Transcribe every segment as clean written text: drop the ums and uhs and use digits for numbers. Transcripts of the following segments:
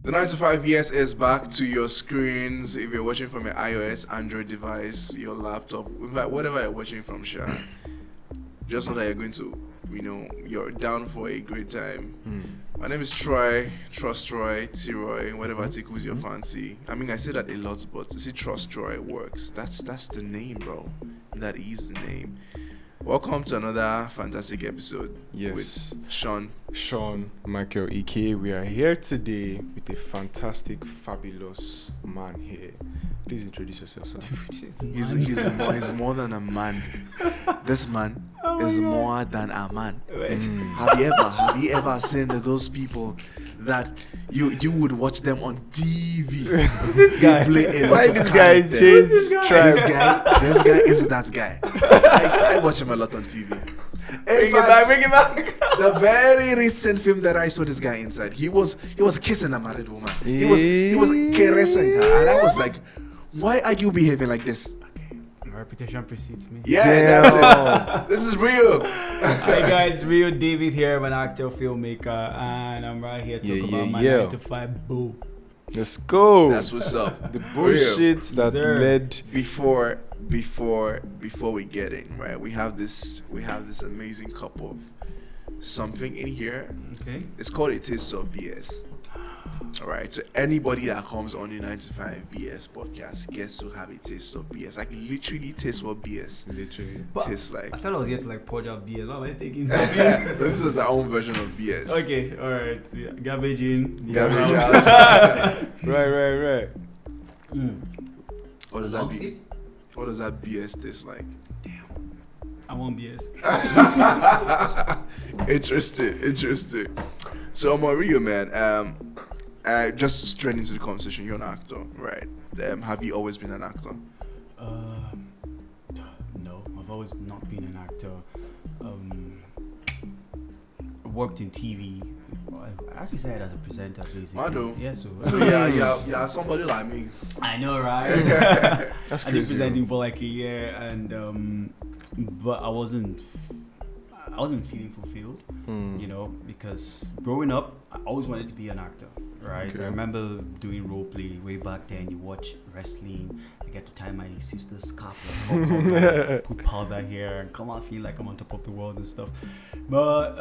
The 9 to 5 BS is back to your screens. If you're watching from your iOS, Android device, your laptop, in fact, whatever you're watching from, Sha, just know that you're going to, you're down for a great time. My name is Troy, Trust Troy, T-Roy, whatever tickles your fancy. I mean, I say that a lot, but to see Trust Troy works. That's the name, bro. That is the name. Welcome to another fantastic episode with Sean Michael Ike. We are here today with a fantastic, fabulous man here. Please introduce yourself, sir. He's more than a man. This man is more than a man. Have you ever seen those people that you would watch them on TV? This guy. Why this guy changed This guy is that guy. I watch him a lot on TV. Bring it back. The very recent film that I saw this guy inside, he was kissing a married woman. He was caressing her, and I was like, why are you behaving like this? My reputation precedes me. Yeah. That's it. This is Riyo. Hi guys, Riyo David here. I'm an actor, filmmaker, and I'm right here to talk about my 9 to 5 boo. Let's go. That's what's up. The bullshit that led. Before we get in, right? We have this amazing cup of something in here. Okay. It's called a taste of BS. All right. So anybody that comes on the 9 to 5 BS podcast gets to have a taste of BS. Like literally taste what BS. Literally. Tastes like. I thought I was here to like pour out BS. What am I thinking? This is our own version of BS. Okay. All right. Yeah. Garbage in. Garbage out. Right. What does that be? What does that BS taste like? Damn. I want BS. Interesting. So I'm Riyo, man. Just straight into the conversation. You're an actor, right? Have you always been an actor? No, I've always not been an actor. I worked in TV. I actually started as a presenter, basically. Mado. Yeah, so yeah, somebody like me. I know, right? That's crazy. I did presenting for like a year, and but I wasn't feeling fulfilled, because growing up, I always wanted to be an actor, right? Okay. I remember doing role play way back then. You watch wrestling. I get to tie my sister's scarf, put powder here, and come out feel like I'm on top of the world and stuff. But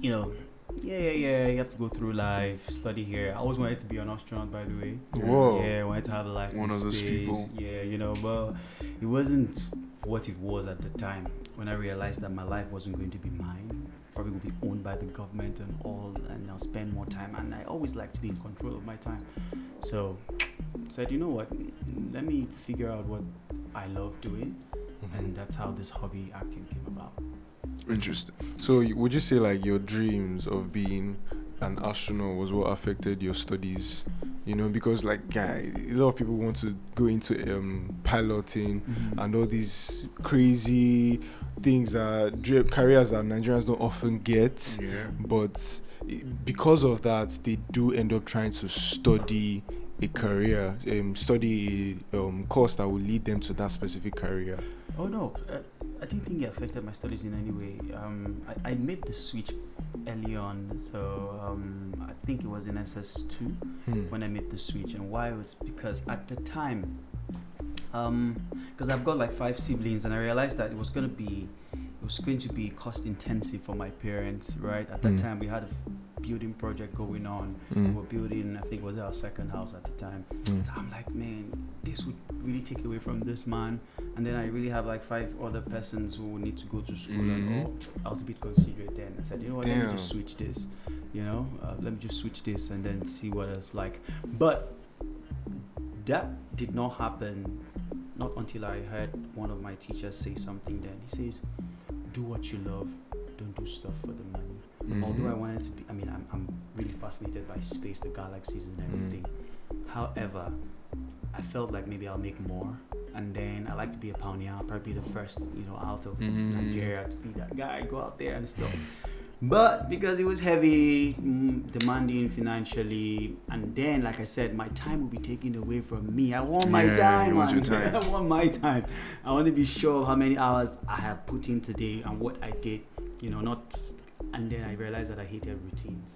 you have to go through life, study here. I always wanted to be an astronaut, by the way. Whoa. Yeah, I wanted to have a life One in of those space. people. Yeah, but it wasn't what it was at the time. When I realized that my life wasn't going to be mine, probably would be owned by the government and all, and I'll spend more time. And I always like to be in control of my time. So I said, you know what? Let me figure out what I love doing, and that's how this hobby acting came about. Interesting. So would you say like your dreams of being an astronaut was what affected your studies? Because like a lot of people want to go into piloting and all these crazy things careers that Nigerians don't often get. Yeah. But because of that, they do end up trying to study a career, study a course that will lead them to that specific career. Oh no, I didn't think it affected my studies in any way. I made the switch early on, so I think it was in SS2 when I made the switch. And why was because at the time, because I've got like 5 siblings, and I realized that it was going to be cost intensive for my parents, right? At that time, we had a building project going on. We were building, I think it was our second house at the time. So I'm like, man, this would really take away from this man. And then I really have like 5 other persons who need to go to school and all. I was a bit considerate then. I said, you know what, let me just switch this. Let me just switch this and then see what it's like. But that did not happen, not until I heard one of my teachers say something then. He says, do what you love, don't do stuff for the money. Although I wanted to be, I'm really fascinated by space, the galaxies and everything. However, I felt like maybe I'll make more. And then I like to be a pioneer. I'll probably be the first, out of Nigeria to be that guy, go out there and stuff. But because it was heavy, demanding financially, and then, like I said, my time will be taken away from me. I want my time, man. I want my time. I want to be sure of how many hours I have put in today and what I did. Not and then I realized that I hated routines.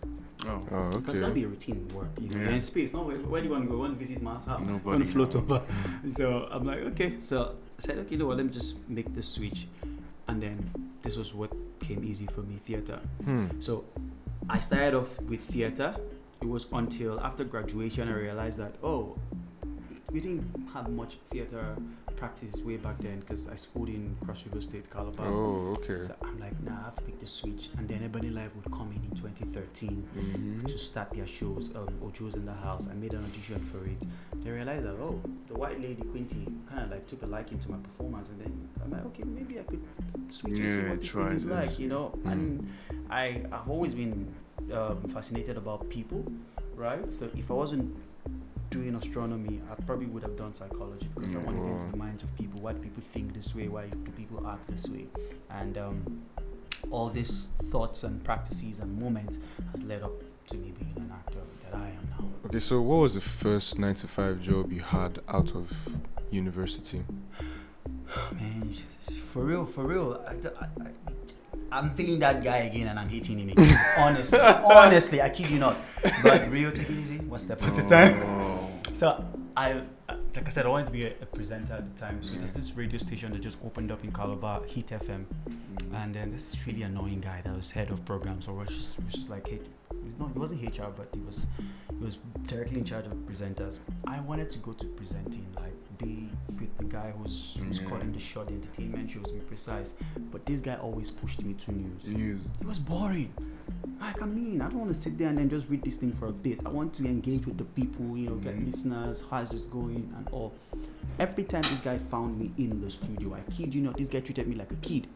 Oh, Oh, Because it's gotta okay. be a routine work. You know, Yeah. you're in space. No, where do you want to go? Want to visit Mars? How? Nobody Want to float knows. over? So I'm like, okay. So I said, okay, you know what? Let me just make this switch, and then this was what came easy for me: theater. So I started off with theater. It was until after graduation I realized that we didn't have much theater practice way back then because I schooled in Cross River State, Calabar. Oh, okay. So I'm like, nah, I have to make the switch. And then Ebony Live would come in 2013 Mm-hmm. to start their shows, Ojo's in the House. I made an audition for it. They realized that, the white lady Quinty kind of like took a liking to my performance. And then I'm like, okay, maybe I could switch and see Yeah, what this try thing is this. like, you know. And I've always been fascinated about people, right? So if I wasn't doing astronomy, I probably would have done psychology because I want to get into the minds of people. Why do people think this way? Why do people act this way? And all these thoughts and practices and moments has led up to me being an actor that I am now. Okay, so what was the first 9 to 5 job you had out of university? Man, for real, I'm feeling that guy again and I'm hating him again. Honestly, I kid you not. But Riyo, take it easy, one step at a time. So like I said, I wanted to be a presenter at the time. So there's this radio station that just opened up in Calabar, Heat FM, and then this really annoying guy that was head of programs, or was just like he wasn't HR, but he was directly in charge of presenters. I wanted to go to presenting, like be with the guy who's calling the shot, the entertainment shows, be precise. But this guy always pushed me to news. It was boring. Like, I don't want to sit there and then just read this thing for a bit. I want to engage with the people, get listeners, how's this going and all. Every time this guy found me in the studio, I kid you not, this guy treated me like a kid.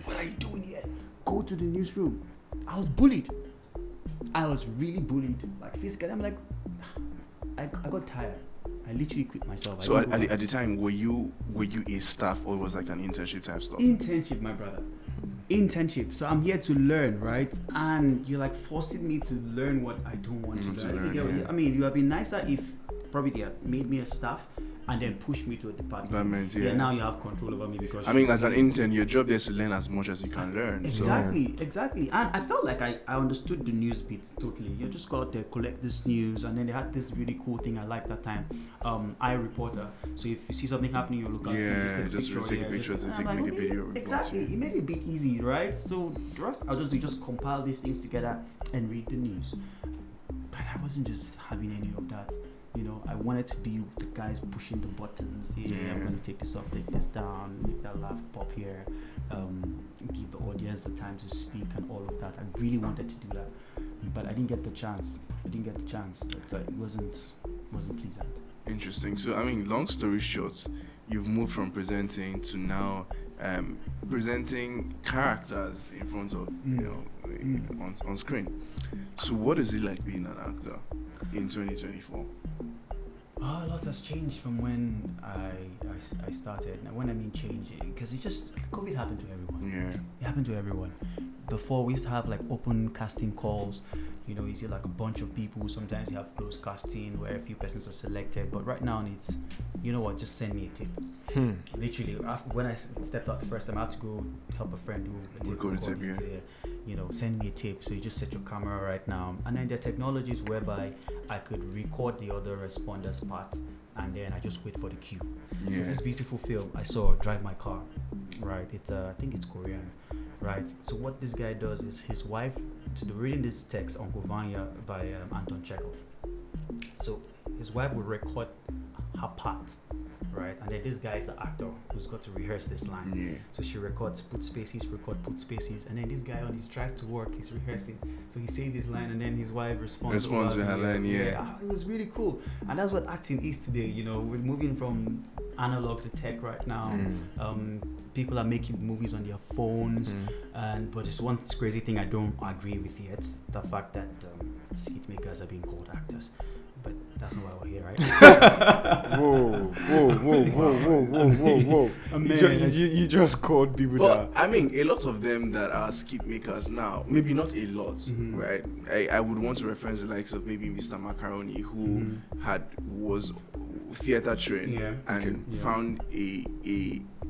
What are you doing here? Go to the newsroom. I was bullied. I was really bullied. Like, physically, I'm like, I got tired. I literally quit myself. So at the time, were you a staff or it was like an internship type stuff? Internship, my brother. Internship. So I'm here to learn, right? And you're like forcing me to learn what I don't want to learn. You would have been nicer if probably they had made me a staff and then pushed me to a department. Yeah. Now you have control over me because as an intern, your job is to learn as much as you can learn. Exactly. And I felt like I understood the news bits totally. You just go out there, collect this news, and then they had this really cool thing I liked that time. iReporter. So if you see something happening, you look out. Just take a picture to make a video. Exactly. It made it a bit easy, right? So the rest, I'll just compile these things together and read the news. But I wasn't just having any of that. I wanted to be the guys pushing the buttons. I'm going to take this off, take this down, make that laugh pop here, give the audience the time to speak and all of that. I really wanted to do that, but I didn't get the chance. It wasn't pleasant. Interesting. So, long story short, you've moved from presenting to now presenting characters in front of, on screen. So, what is it like being an actor in 2024? A lot has changed from when I started. Now, when I mean change, because COVID happened to everyone. Yeah. It happened to everyone. Before, we used to have like open casting calls. You see like a bunch of people. Sometimes you have closed casting where a few persons are selected. But right now, it's, just send me a tip. Literally, when I stepped out the first time, I had to go help a friend do a tape. Send me a tape. So you just set your camera right now. And then there are technologies whereby I could record the other responders' parts. And then I just wait for the cue. Yeah. So this beautiful film I saw, Drive My Car, right? It's I think it's Korean, right? So what this guy does is his wife, reading this text, Uncle Vanya by Anton Chekhov. So his wife will record her part, right? And then this guy is the actor who's got to rehearse this line. Yeah. So she records, put spaces, put spaces, and then this guy on his drive to work, he's rehearsing. So he says his line, and then his wife responds with her line. Yeah. It was really cool, and that's what acting is today. We're moving from analog to tech right now. People are making movies on their phones, but it's one crazy thing I don't agree with yet: the fact that seat makers are being called actors. But that's not why we're here, right? Whoa. You just called people that. A lot of them that are skip makers now, maybe not a lot, right? I would want to reference the likes of maybe Mr. Macaroni, who theater trained Yeah. and Yeah. found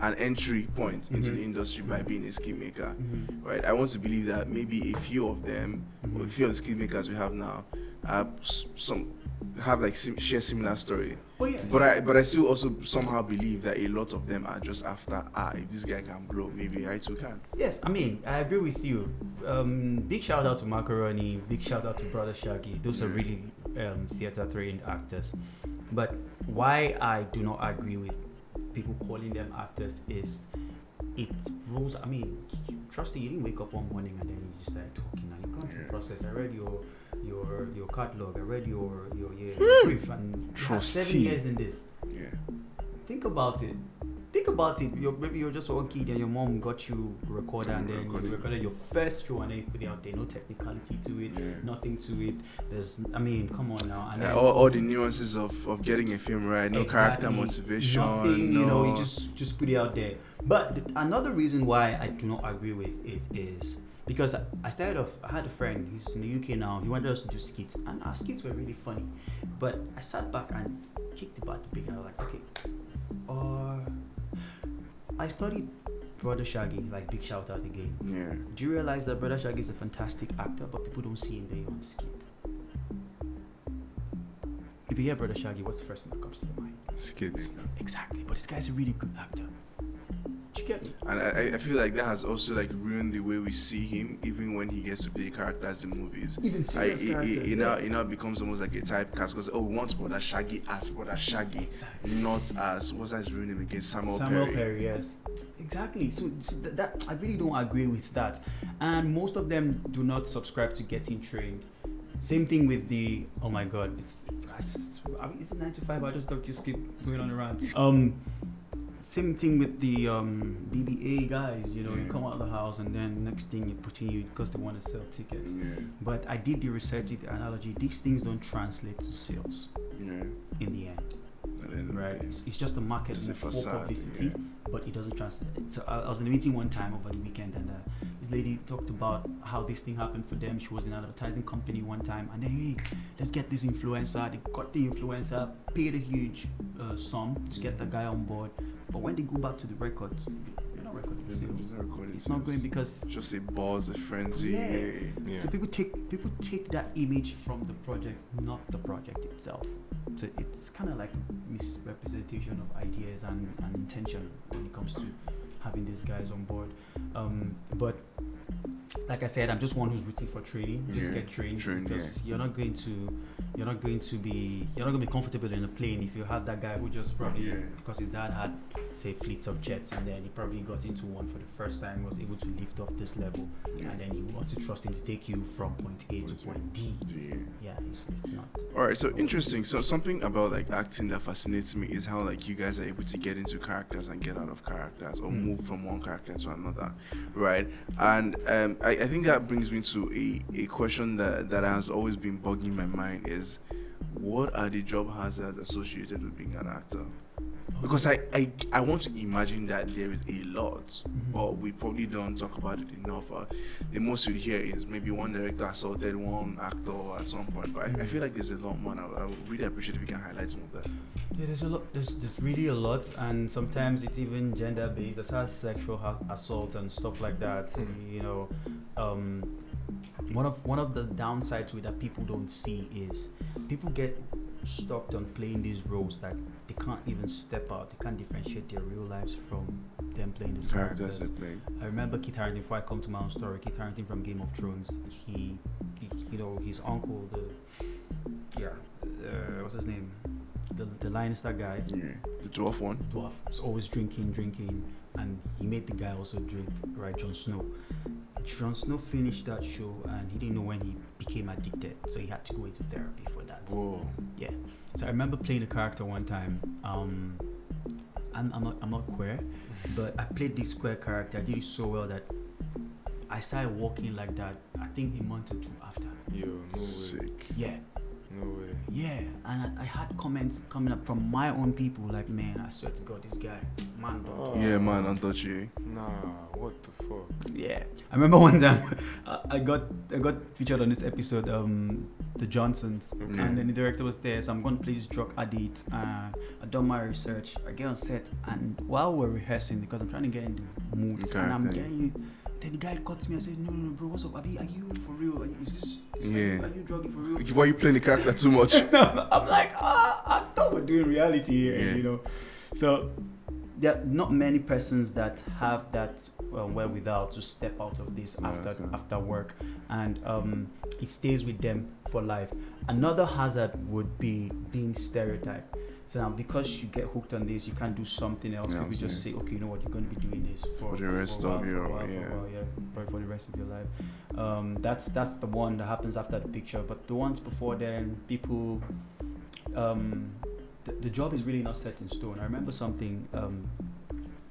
an entry point into the industry by being a skill maker, right? I want to believe that maybe a few of them, or a few of the skill makers we have now, have like share similar story. Oh, yes. But I still also somehow believe that a lot of them are just after, if this guy can blow, maybe I too can. Yes, I mean, I agree with you. Big shout out to Macaroni, big shout out to Brother Shaggy. Those are really theater trained actors. But why I do not agree with people calling them actors is it rules. I mean, trust me, you didn't wake up one morning and then you just started talking and you gone through the process. I read your catalog, I read your brief, and you have 7 years in this. Yeah. Think about it. Maybe you're just one kid and your mom got you a recorder and then you recorded your first show and then you put it out there. No technicality to it, nothing to it. Come on now. And then, all the nuances of getting a film right. No character motivation. Nothing, no. you just put it out there. But another reason why I do not agree with it is because I had a friend, he's in the UK now, he wanted us to do skits, and our skits were really funny. But I sat back and kicked about the big and I was like, okay, I studied Brother Shaggy, like big shout out again. Yeah. Do you realize that Brother Shaggy is a fantastic actor, but people don't see him there on skit? If you hear Brother Shaggy, what's the first thing that comes to your mind? Skits. Exactly, but this guy's a really good actor. Do you get me? And I feel like that has also like ruined the way we see him, even when he gets to play characters in movies. Even serious characters. It now becomes almost like a typecast because we want Brother Shaggy as Brother Shaggy, not as what's his real name again, Samuel Perry. Yes. Exactly. So that I really don't agree with that, and most of them do not subscribe to getting trained. Same thing with the oh my god, it's 9 to 5. I just keep going on around. Same thing with the BBA guys. You come out of the house and then next thing you're putting you because they want to sell tickets. Yeah. But I did the research, the analogy. These things don't translate to sales. Yeah. In the end. Right, it's just a market Just a for facade, publicity, but it doesn't translate. So I was in a meeting one time over the weekend, and this lady talked about how this thing happened for them. She was in an advertising company one time, and then hey, let's get this influencer. They got the influencer, paid a huge sum to get the guy on board, but when they go back to the records, you're not recording sales. It's not going because just a buzz, a frenzy. Yeah. So people take that image from the project, not the project itself. So it's kind of like a misrepresentation of ideas and intention when it comes to having these guys on board. But like I said, I'm just one who's rooting for training. Just get trained because you're not going to be comfortable in a plane if you have that guy who just probably because his dad had say fleets of jets and then he probably got into one for the first time, was able to lift off this level, and then you want to trust him to take you from point A to point D. It's not. All right, so interesting. So something about like acting that fascinates me is how like you guys are able to get into characters and get out of characters or move from one character to another, right? And I think that brings me to a question that has always been bugging my mind is, what are the job hazards associated with being an actor? Because I want to imagine that there is a lot, but we probably don't talk about it enough. The most you hear is maybe one director assaulted one actor at some point, but I feel like there's a lot more. And I would really appreciate if you can highlight some of that. Yeah, there's a lot. There's really a lot, and sometimes it's even gender-based, as has sexual assault and stuff like that. One of the downsides to it that people don't see is people get stuck on playing these roles that they can't even step out. They can't differentiate their real lives from them playing these characters. I remember Kit Harington, before I come to my own story, Kit Harington from Game of Thrones, he his uncle, what's his name? The Lannister guy. Yeah, the dwarf one. Dwarf was always drinking, and he made the guy also drink, right? Jon Snow. Jon Snow finished that show and he didn't know when he became addicted, so he had to go into therapy for that. Whoa. Yeah. So I remember playing a character one time. I'm not queer, but I played this queer character. I did it so well that I started walking like that. I think a month or two after. Yo, no way. Sick. Yeah. No way. Yeah, and I had comments coming up from my own people like, man, I swear to God, this guy, man, don't. Yeah, man, don't touch you. Nah, what the fuck? Yeah, I remember one time I got featured on this episode, the Johnsons, Okay. and then the director was there, so I'm going to play this drug addict. I done my research. I get on set, and while we're rehearsing, because I'm trying to get in the mood, Okay, and I'm okay. getting. Then the guy cuts me and says, no, bro, what's up? Abi, are you for real? Are you drugging for real? Why you playing the character too much? I'm like, I thought we're doing reality here, Yeah. you know. So there are not many persons that have that wherewithal to step out of this after work, and it stays with them for life. Another hazard would be being stereotyped. So now, because you get hooked on this, you can't do something else. Yeah, People just say, okay, you know what, you're going to be doing this for the rest of your probably for the rest of your life. That's the one that happens after the picture. But the ones before then, people, the job is really not set in stone. I remember something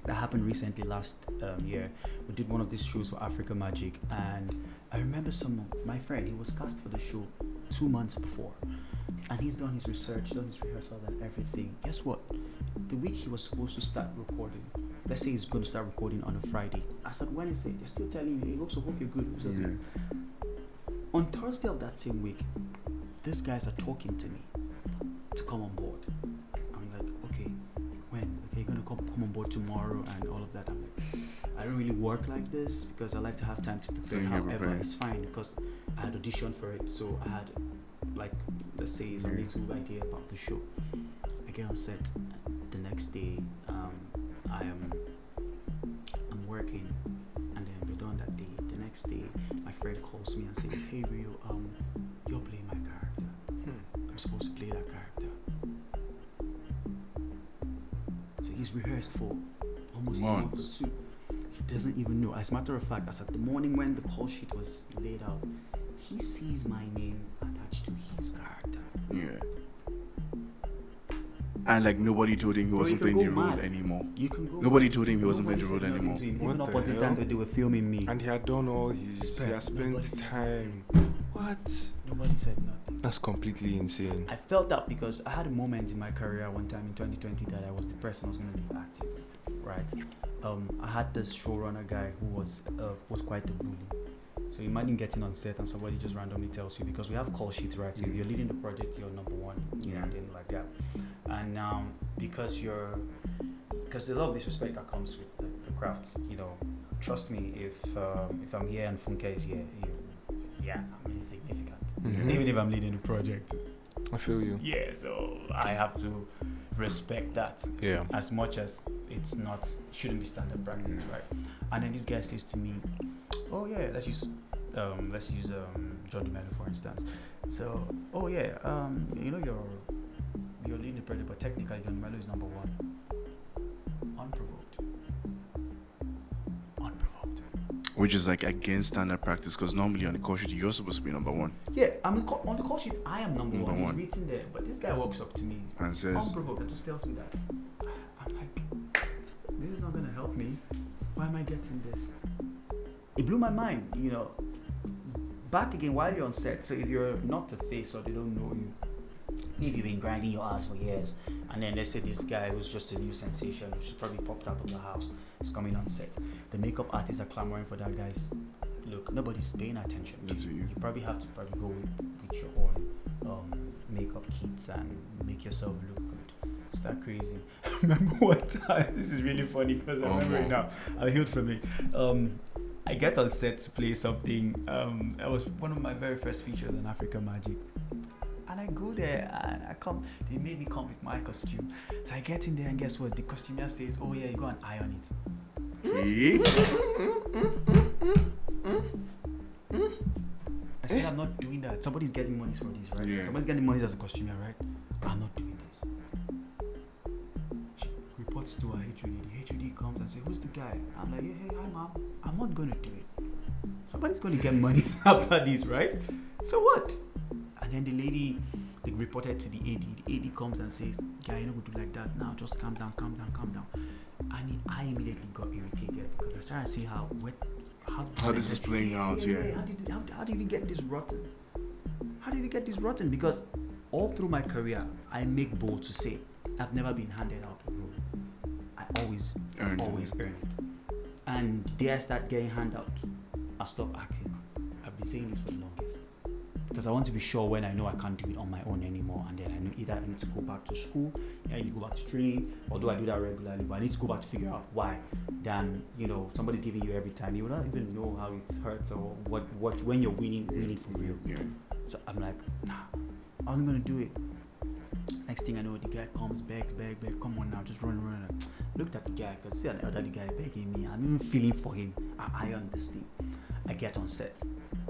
that happened recently last year. We did one of these shows for Africa Magic, and I remember my friend, he was cast for the show 2 months before. And he's done his research, done his rehearsal and everything. Guess what? The week he was supposed to start recording, let's say he's going to start recording on a Friday. As at Wednesday, they're still telling you, hey, hope you're good. On Thursday of that same week, these guys are talking to me to come on board. I'm like, okay, when? Okay, you're going to come on board tomorrow and all of that. I'm like, I don't really work like this because I like to have time to prepare. However, it's fine because I had auditioned for it, so I had, like, let's say some little idea about the show. I get on set the next day. I'm working, and then we're done that day. The next day, my friend calls me and says, "Hey Riyo, you're playing my character. I'm supposed to play that character." So he's rehearsed for almost a month or two. He doesn't even know. As a matter of fact, as at the morning when the call sheet was laid out, he sees my name attached to his character. Yeah. And like nobody told him he wasn't playing the role anymore. You can go. Nobody told him he wasn't playing the role anymore. Even up until the time that they were filming me. And he had done all his. He had spent time. What? Nobody said nothing. That's completely insane. I felt that because I had a moment in my career one time in 2020 that I was depressed and I was going to be active, right? I had this showrunner guy who was quite a bully. So imagine getting on set and somebody just randomly tells you, because we have call sheets, right? So if you're leading the project, you're number one, and then like that. And because there's a lot of disrespect that comes with the crafts, you know. Trust me, if I'm here and Funke is here, I'm insignificant. Mm-hmm. Even if I'm leading the project. I feel you. Yeah, so I have to respect that. Yeah. As much as shouldn't be standard practice, right? And then this guy says to me, "Oh yeah, let's use John DeMello for instance. So, you know you're leading the project, but technically John DeMello is number one." Unprovoked. Which is like against standard practice, because normally on the call sheet you're supposed to be number one. Yeah, on the call sheet I am number one. He's written there, but this guy walks up to me and says, unprovoked, and just tells me that. I'm like, this is not gonna help me. Why am I getting this? It blew my mind, you know. Back again, while you're on set, so if you're not the face or they don't know you, if you've been grinding your ass for years, and then they say this guy who's just a new sensation, which is probably popped out of the house, is coming on set. The makeup artists are clamoring for that guy's look. Nobody's paying attention to you. You probably have to go with your own makeup kits and make yourself look good. Is that crazy? I remember one time, this is really funny because I remember it now. I healed from it. I get on set to play something. It was one of my very first features on Africa Magic. And I go there and they made me come with my costume. So I get in there and guess what? The costumier says, "Oh yeah, you go and iron it." I said, "I'm not doing that. Somebody's getting money for this, right? Yeah. Somebody's getting money as a costumier, right? I'm not doing this." She reports to her HOD. The HOD comes and says, "Who's the guy?" I'm like, "Hey, hi mom. I'm not going to do it. Somebody's going to get money after this, right? So what?" And then the lady, they reported to the AD. The AD comes and says, "Guy, you're not going to do like that. Now just calm down. And I immediately got irritated because I was trying to see how this is playing out. Yeah. How did he get this rotten? How did he get this rotten? Because all through my career, I make bold to say I've never been handed out a role. I always earn it. And the day I start getting handouts, I stop acting. I've been saying this for the longest. Because I want to be sure when I know I can't do it on my own anymore, and then I know either I need to go back to school, I need to go back to training, or do I do that regularly? But I need to go back to figure out why. Then somebody's giving you every time. You will not even know how it hurts or what when you're winning for real. Yeah. So I'm like, nah, I wasn't gonna do it. Next thing I know, the guy comes back, come on now, just run. I looked at the guy, because see an elderly guy begging me. I'm even feeling for him. I understand. I get on set.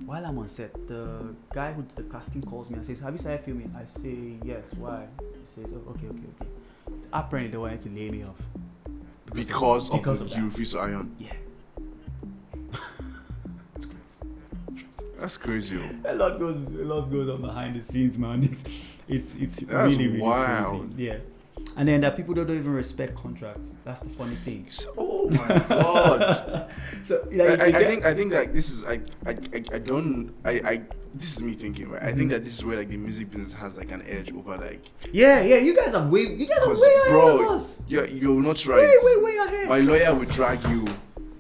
While I'm on set, the guy who did the casting calls me and says, have you started filming? I say, yes. Why? He says, oh, okay. Apparently they wanted to lay me off. Because of that. you refuse to iron? Yeah. That's crazy. A lot goes on behind the scenes, man. It's That's really wild. crazy. Yeah. And then that people don't even respect contracts. That's the funny thing. Oh my god. So I think like this is this is me thinking, right? I think that this is where like the music business has like an edge over like. Yeah. You guys are way ahead of us. You're not right. Way ahead. My lawyer will drag you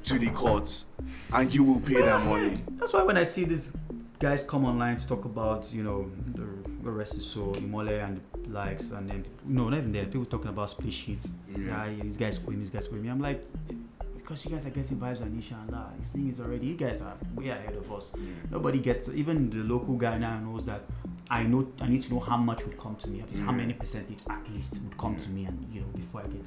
to the court, and you will pay that money. That's why when I see these guys come online to talk about, the rest is so Imole and the likes, and then not even there. People talking about split sheets. Yeah, these guys going me. I'm like, because you guys are getting vibes and Nisha and La. This thing is already, you guys are way ahead of us. Nobody gets, even the local guy now knows that I need to know how much would come to me, at least how many percentage at least would come to me, and before I get.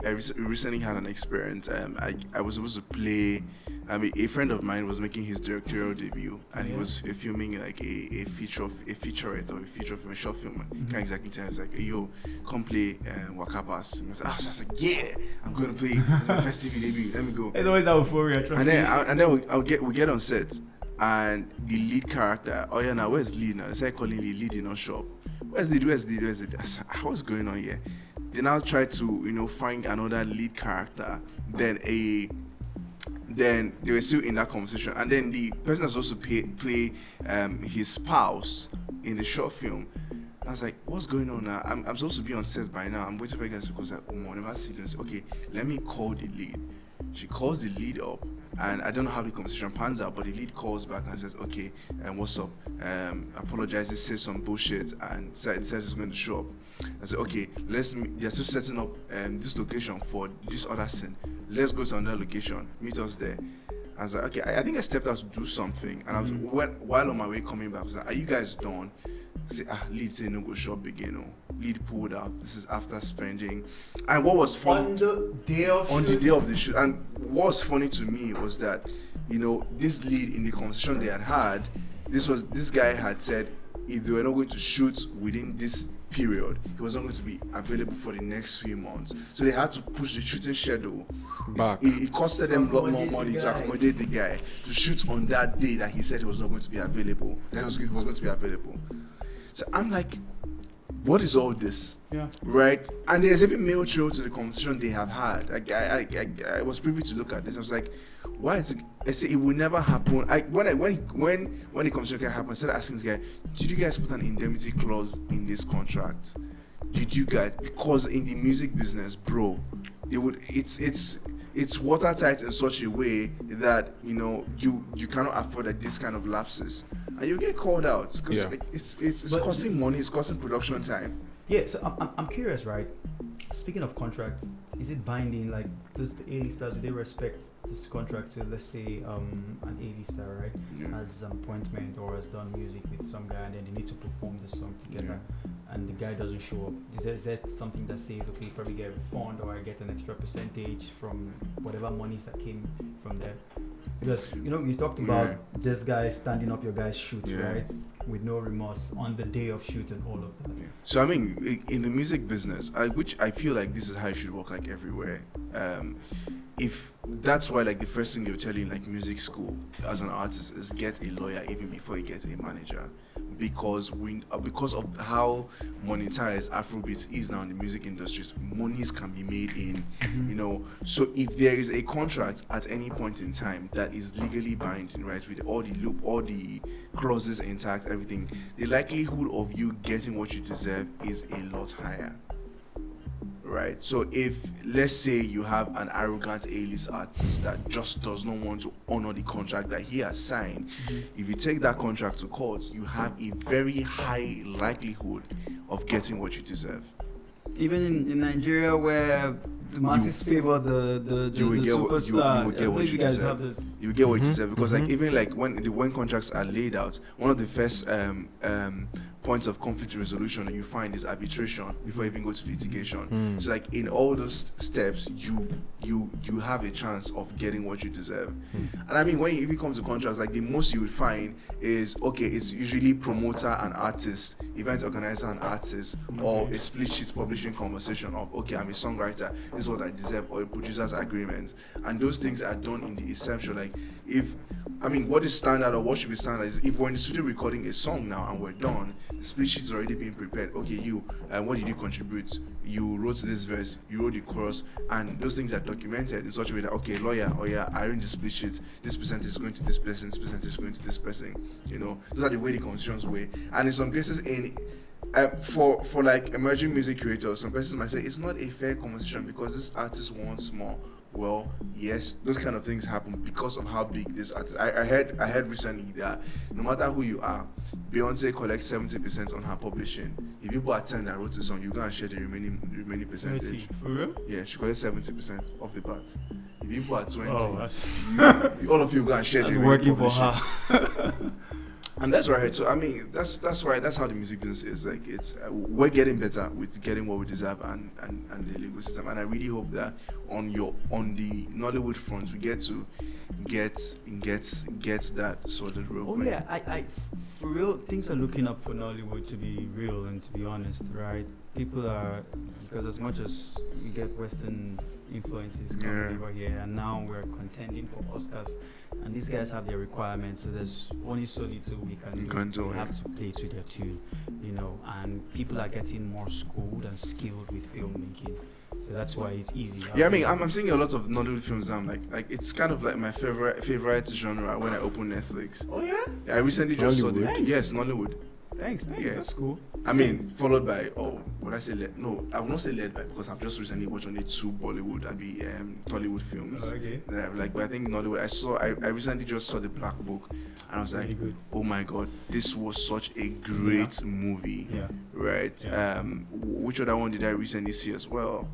I recently had an experience. I was supposed to play. A friend of mine was making his directorial debut, and he was filming like a featurette or a feature film, a short film. Can't exactly tell. It's like, yo, come play Wakapas. I was like, yeah, I'm gonna play. It's my first TV debut. Let me go. It's always euphoria. Trust me. And then we get on set. And the lead character, now where's lead now? They started calling the lead in our shop. Where's lead? I said, what's going on here? They now try to, find another lead character. Then they were still in that conversation. And then the person that's supposed to play his spouse in the short film. I was like, what's going on now? I'm supposed to be on set by now. I'm waiting for you guys to call. Like, oh, never see this. Okay, let me call the lead. She calls the lead up, and I don't know how the conversation pans out, but the lead calls back and says, okay, what's up? Apologizes, says some bullshit, and says he's going to show up. I said, okay, they're still setting up this location for this other scene. Let's go to another location, meet us there. I was like, okay, I think I stepped out to do something, and I was while on my way coming back, I was like, are you guys done? Say, lead say no go shop again. Lead pulled out. This is after spending. And what was funny on the day of the shoot, and what was funny to me was that this lead, in the conversation they had, this guy had said if they were not going to shoot within this period, he was not going to be available for the next few months. So they had to push the shooting schedule back. It costed them a lot more money to accommodate the guy to shoot on that day that he said he was not going to be available. That he was going to be available. So I'm like, what is all this? Yeah. Right? And there's even mail trail to the conversation they have had. I was privy to look at this. I was like, why is it? I said it will never happen. When the conversation can happen, I started asking this guy, did you guys put an indemnity clause in this contract? Did you guys? Because in the music business, bro, it's watertight in such a way that you cannot afford this kind of lapses. And you get called out because it's costing money, it's costing production time. Yeah, so I'm curious, right? Speaking of contracts, is it binding? Like, does the A-listers, do they respect this contract? So let's say an A-lister, right, has an appointment or has done music with some guy, and then they need to perform this song together, and the guy doesn't show up. Is that something that says, okay, you probably get a refund, or I get an extra percentage from whatever monies that came from there? Because you talked about this guy standing up your guy's shoot, right, with no remorse on the day of shoot and all of that. Yeah. So I mean, in the music business, which I feel like this is how it should work, like everywhere. If that's why, like, the first thing they'll tell you in like music school as an artist is get a lawyer even before you get a manager, because because of how monetized Afrobeat is now in the music industries. Monies can be made in, So if there is a contract at any point in time that is legally binding, right, with all the clauses intact, everything, the likelihood of you getting what you deserve is a lot higher. Right, so if let's say you have an arrogant A-list artist that just does not want to honor the contract that he has signed, if you take that contract to court, you have a very high likelihood of getting what you deserve. Even in Nigeria, where the masses favor the superstar, you will get what you deserve. You will get what you deserve, because even like when contracts are laid out, one of the first points of conflict resolution that you find is arbitration before you even go to litigation. So like in all those steps, you have a chance of getting what you deserve. And I mean, if it comes to contracts, like the most you would find is, okay, it's usually promoter and artist, event organizer and artist, or a split sheet publishing conversation of, okay, I'm a songwriter, this is what I deserve, or a producer's agreement. And those things are done in the essential. Like what is standard, or what should be standard, is if we're in the studio recording a song now and we're done, the split sheet's already been prepared. Okay, what did you contribute? You wrote this verse, you wrote the chorus, and those things are documented in such a way that, okay, lawyer, I read the split sheet, this percentage is going to this person, this percentage is going to this person. Those are the way the constitutions weigh. And in some cases, for like emerging music creators, some persons might say it's not a fair conversation because this artist wants more. Well, yes, those kind of things happen because of how big this artist. I heard recently that no matter who you are, Beyonce collects 70% on her publishing. If you bought 10 that wrote the song, you go and share the remaining percentage. For real? Yeah, she collects 70% of the part. If you bought 20, all of you go and share the remaining publishing. And that's right. So I mean, that's why that's how the music business is. Like we're getting better with getting what we deserve and the legal system. And I really hope that on the Nollywood front we get to get that sorted real quick. Yeah, I for real, things are looking up for Nollywood, to be real and to be honest, right? People are, because as much as we get Western influences coming over here, and now we're contending for Oscars, and these guys have their requirements, so there's only so little we can do. We have to play to their tune, and people are getting more schooled and skilled with filmmaking. So that's why it's easy. Yeah, I mean, I'm seeing a lot of Nollywood films now. Like it's kind of like my favorite genre when I open Netflix. Oh yeah? I recently just saw yes, Nollywood. Thanks. Yeah. That's cool. I mean, followed by would I say no? I will not say led by, because I've just recently watched only 2 Bollywood and the Tollywood films. Oh, okay. That I like, but I think Nollywood. I recently just saw the Black Book, and I was like, oh my god, this was such a great movie. Yeah. Right. Yeah. Which other one did I recently see as well?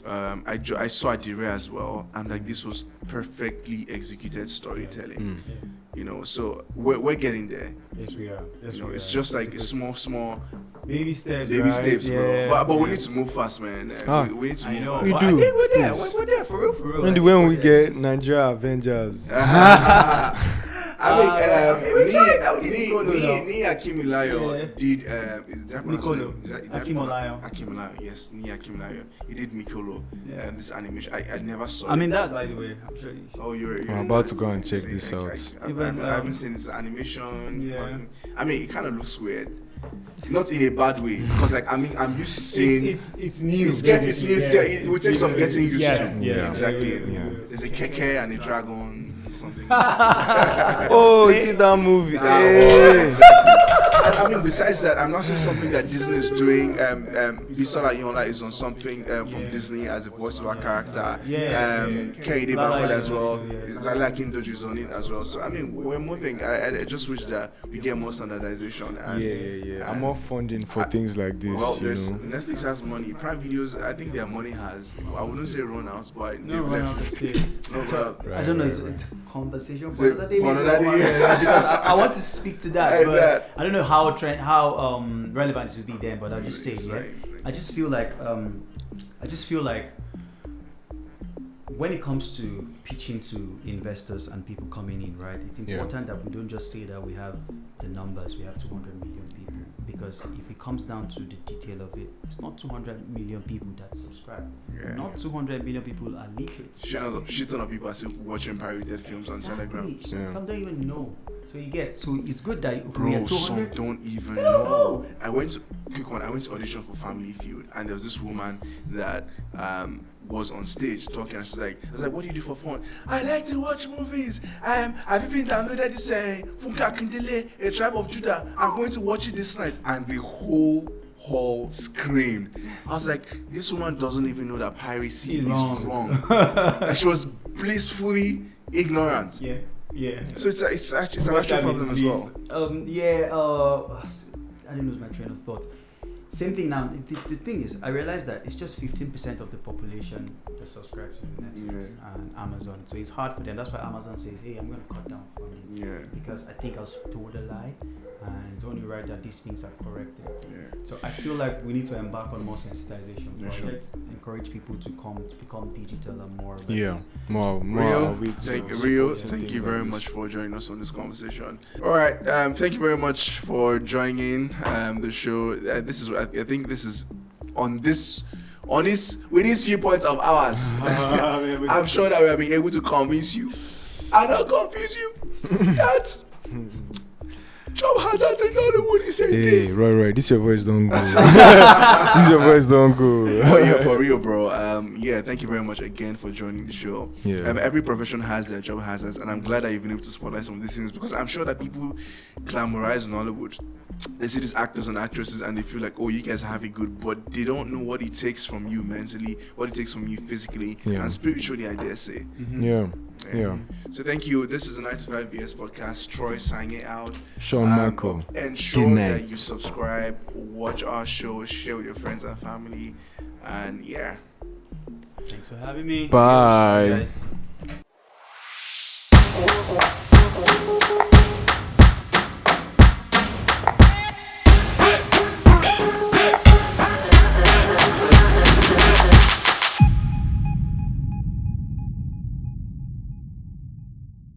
I saw Adire as well. I'm like, this was perfectly executed storytelling. So we're getting there. Yes, we are. It's just like small baby steps, bro. But we need to move fast, man. We need to move fast. We do. I think we're there. We're there for real. And when we get Nigeria Avengers. I mean, Nia Akimilayo did Akimilayo, yes, Nia Akimilayo. He did Mikolo, this animation. I never saw it. That, by the way, I'm sure you should. Oh, you're I'm about to go and check this out. I haven't seen this animation. Yeah. I mean, it kind of looks weird. Not in a bad way, because like I'm used to seeing it's new. It will take some getting used to. Yeah, exactly. There's a keke and a dragon. Something. See that movie. Exactly. I mean, besides that, I'm not saying something that Disney is doing. Bisola Yola is on something from Disney as a voiceover character. Kehinde Bankole as well. Lala Akindoju is on it as well. So I mean, we're moving. I just wish that we get more standardization. And more funding for things like this. Well, Netflix has money. Prime Videos, I think their money has, I wouldn't say run out, but they've left it. I don't know. It's a conversation for another day. Because I want to speak to that, but I don't know how relevant it will be then. But I'll just say, I just feel like when it comes to pitching to investors and people coming in, right? It's important that we don't just say that we have the numbers. We have 200 million people, because if it comes down to the detail of it, it's not 200 million people that subscribe. Not 200 million people are literate. Shit ton of people are still watching pirated films on Telegram. Some don't even know. So you get, so it's good that Bro, some don't even know. I went to audition for Family Feud, and there was this woman that was on stage talking, and I was like, what do you do for fun? I like to watch movies. I've even downloaded this Funka Kindele, A Tribe of Judah. I'm going to watch it this night. And the whole hall screamed. I was like, this woman doesn't even know that piracy is wrong. And she was blissfully ignorant. Yeah. So it's an actual problem as well. I didn't lose my train of thought. Same thing now. The thing is, I realized that it's just 15% of the population that subscribes to Netflix and Amazon. So it's hard for them. That's why Amazon says, hey, I'm going to cut down funding. Yeah. Because I think I was told a lie. And it's only right that these things are corrected. Yeah. So I feel like we need to embark on more sensitization projects, encourage people to become digital and more. More. Riyo, thank you very much for joining us on this conversation. All right, thank you very much for joining the show. I think this is with these few points of ours. I'm sure that we have been able to convince you and not confuse you. That job hazards in Nollywood is a thing. Right. This your voice don't go. This your voice don't go. Oh yeah, for real, bro. Thank you very much again for joining the show. Every profession has their job hazards, and I'm glad that you've been able to spotlight some of these things, because I'm sure that people glamorize Nollywood. They see these actors and actresses and they feel like, oh, you guys have it good, but they don't know what it takes from you mentally, what it takes from you physically and spiritually, I dare say. Yeah. So thank you. This is the 95 VS podcast. Troy signing out. Sean Michael. Ensure that you subscribe, watch our show, share with your friends and family, and thanks for having me. Bye. Yes,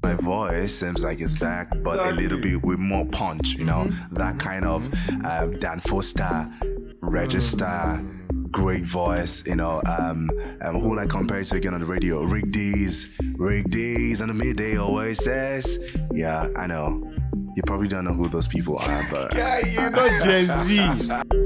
My voice seems like it's back, but a little bit with more punch, that kind of Dan Foster register, great voice, who I compare it to again on the radio? Rick D's on the midday always says, yeah, I know. You probably don't know who those people are, but Yeah, you're not Gen Z.